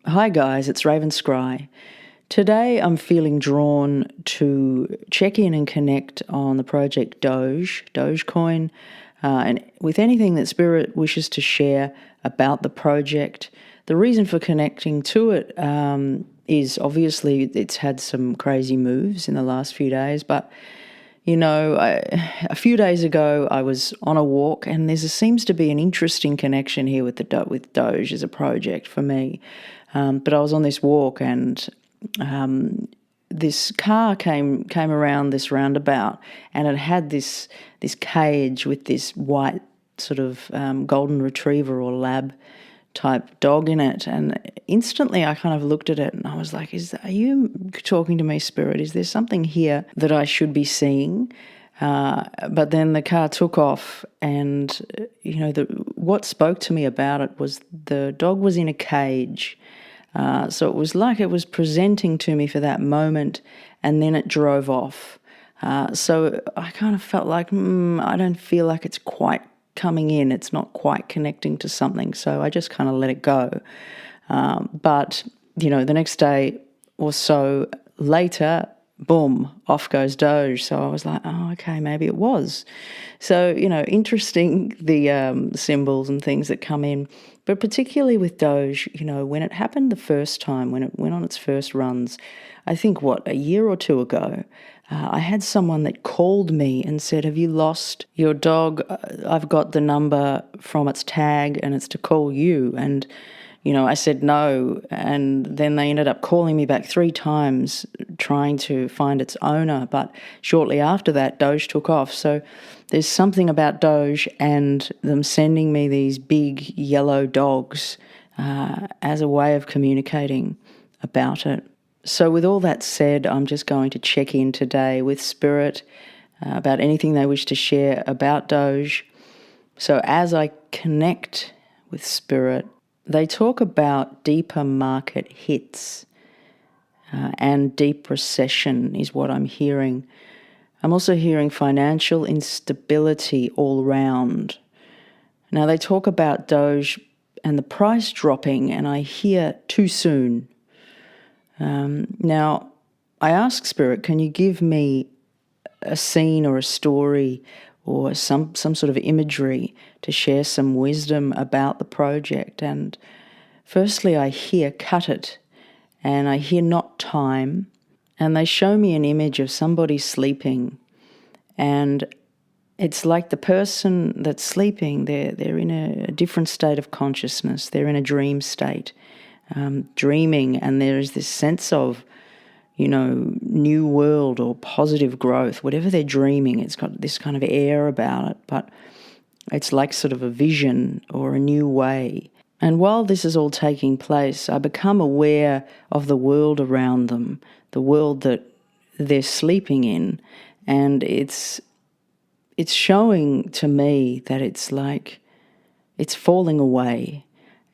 Hi guys, it's Raven Scry. Today I'm feeling drawn to check in and connect on the project Dogecoin, and with anything that Spirit wishes to share about the project. The reason for connecting to it is obviously it's had some crazy moves in the last few days, but a few days ago I was on a walk, and there seems to be an interesting connection here with with Doge as a project for me. But I was on this walk, and this car came around this roundabout, and it had this cage with this white sort of golden retriever or lab type dog in it. And instantly I kind of looked at it and I was like, are you talking to me, Spirit? Is there something here that I should be seeing? But then the car took off, and what spoke to me about it was the dog was in a cage. So it was like it was presenting to me for that moment, and then it drove off. So I kind of felt like, I don't feel like it's quite coming in. It's not quite connecting to something. So I just kind of let it go. But the next day or so later, boom, off goes Doge. So I was like, oh, okay, maybe it was. So, interesting the symbols and things that come in. But particularly with Doge, when it happened the first time, when it went on its first runs, I think, a year or two ago, I had someone that called me and said, have you lost your dog? I've got the number from its tag and it's to call you. And I said no, and then they ended up calling me back 3 times trying to find its owner. But shortly after that, Doge took off. So there's something about Doge and them sending me these big yellow dogs as a way of communicating about it. So with all that said, I'm just going to check in today with Spirit about anything they wish to share about Doge. So as I connect with Spirit, they talk about deeper market hits and deep recession is what I'm hearing. I'm also hearing financial instability all round. Now they talk about Doge and the price dropping, and I hear too soon. Now I ask Spirit, can you give me a scene or a story or some sort of imagery to share some wisdom about the project? And firstly, I hear cut it, and I hear not time, and they show me an image of somebody sleeping, and it's like the person that's sleeping, they're in a different state of consciousness. They're in a dream state, dreaming, and there is this sense of new world or positive growth, whatever they're dreaming. It's got this kind of air about it, but it's like sort of a vision or a new way. And while this is all taking place, I become aware of the world around them, the world that they're sleeping in, and it's showing to me that it's like it's falling away,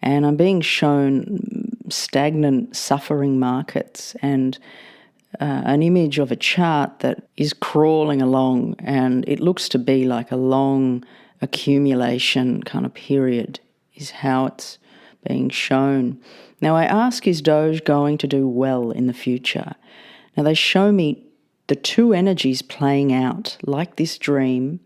and I'm being shown stagnant, suffering markets and an image of a chart that is crawling along, and it looks to be like a long accumulation kind of period is how it's being shown. Now I ask, is Doge going to do well in the future? Now they show me the two energies playing out like this dream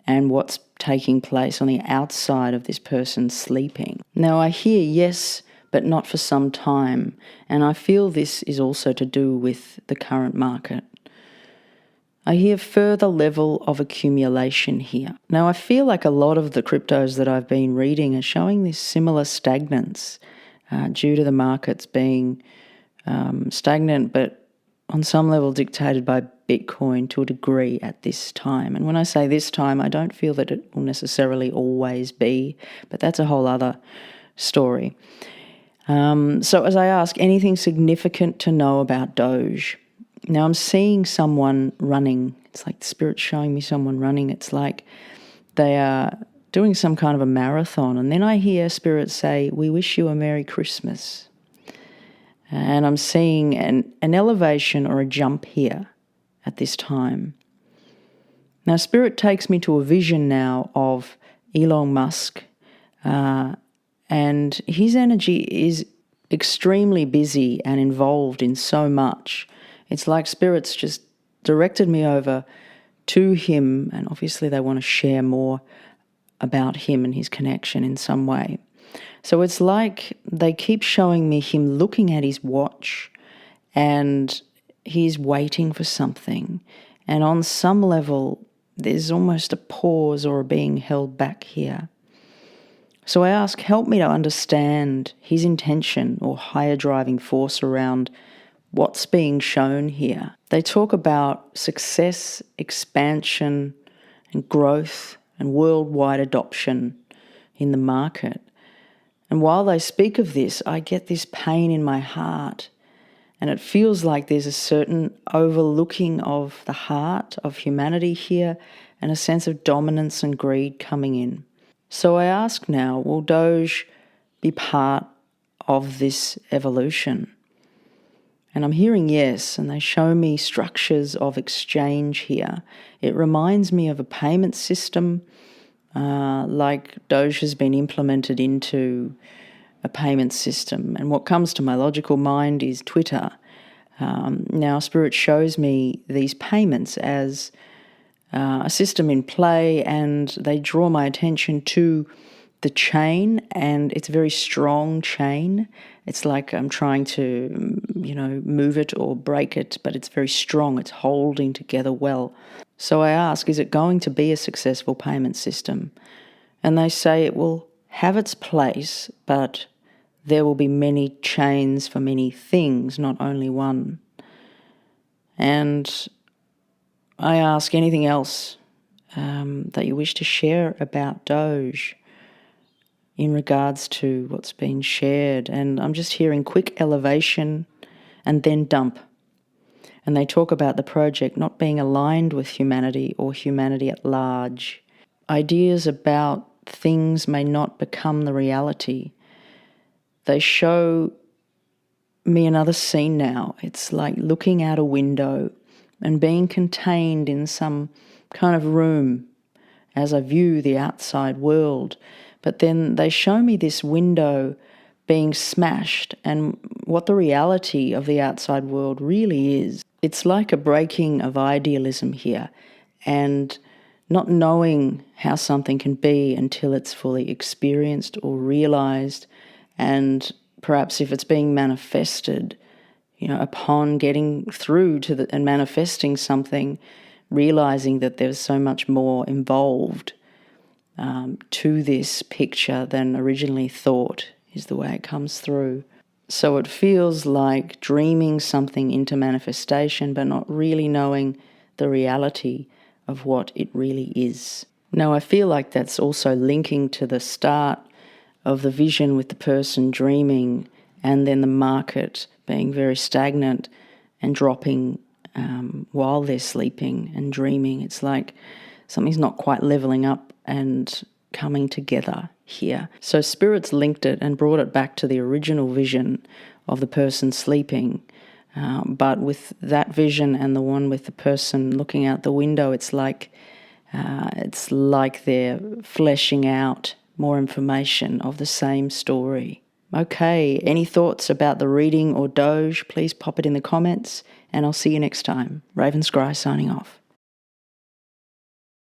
and what's taking place on the outside of this person sleeping. Now I hear yes, but not for some time. And I feel this is also to do with the current market. I hear further level of accumulation here. Now I feel like a lot of the cryptos that I've been reading are showing this similar stagnance due to the markets being stagnant, but on some level dictated by Bitcoin to a degree at this time. And when I say this time, I don't feel that it will necessarily always be, but that's a whole other story. So as I ask, anything significant to know about Doge? Now I'm seeing someone running. It's like the Spirit's showing me someone running. It's like they are doing some kind of a marathon. And then I hear Spirit say, we wish you a Merry Christmas. And I'm seeing an elevation or a jump here at this time. Now Spirit takes me to a vision now of Elon Musk, and his energy is extremely busy and involved in so much. It's like Spirit's just directed me over to him, and obviously they want to share more about him and his connection in some way. So it's like they keep showing me him looking at his watch and he's waiting for something. And on some level, there's almost a pause or a being held back here. So I ask, help me to understand his intention or higher driving force around what's being shown here. They talk about success, expansion, and growth and worldwide adoption in the market. And while they speak of this, I get this pain in my heart. And it feels like there's a certain overlooking of the heart of humanity here and a sense of dominance and greed coming in. So I ask now, will Doge be part of this evolution? And I'm hearing yes, and they show me structures of exchange here. It reminds me of a payment system like Doge has been implemented into a payment system. And what comes to my logical mind is Twitter. Now, Spirit shows me these payments as a system in play, and they draw my attention to the chain, and it's a very strong chain. It's like I'm trying to, move it or break it, but it's very strong. It's holding together well. So I ask, is it going to be a successful payment system? And they say it will have its place, but there will be many chains for many things, not only one. And I ask anything else that you wish to share about Doge in regards to what's been shared. And I'm just hearing quick elevation and then dump. And they talk about the project not being aligned with humanity or humanity at large. Ideas about things may not become the reality. They show me another scene now. It's like looking out a window and being contained in some kind of room as I view the outside world. But then they show me this window being smashed and what the reality of the outside world really is. It's like a breaking of idealism here and not knowing how something can be until it's fully experienced or realized, and perhaps if it's being manifested, upon getting through to and manifesting something, realizing that there's so much more involved to this picture than originally thought is the way it comes through. So it feels like dreaming something into manifestation, but not really knowing the reality of what it really is. Now, I feel like that's also linking to the start of the vision with the person dreaming and then the market being very stagnant and dropping while they're sleeping and dreaming. It's like something's not quite leveling up and coming together here. So Spirit's linked it and brought it back to the original vision of the person sleeping. But with that vision and the one with the person looking out the window, it's like they're fleshing out more information of the same story. Okay, any thoughts about the reading or Doge, please pop it in the comments, and I'll see you next time. Raven Scry signing off.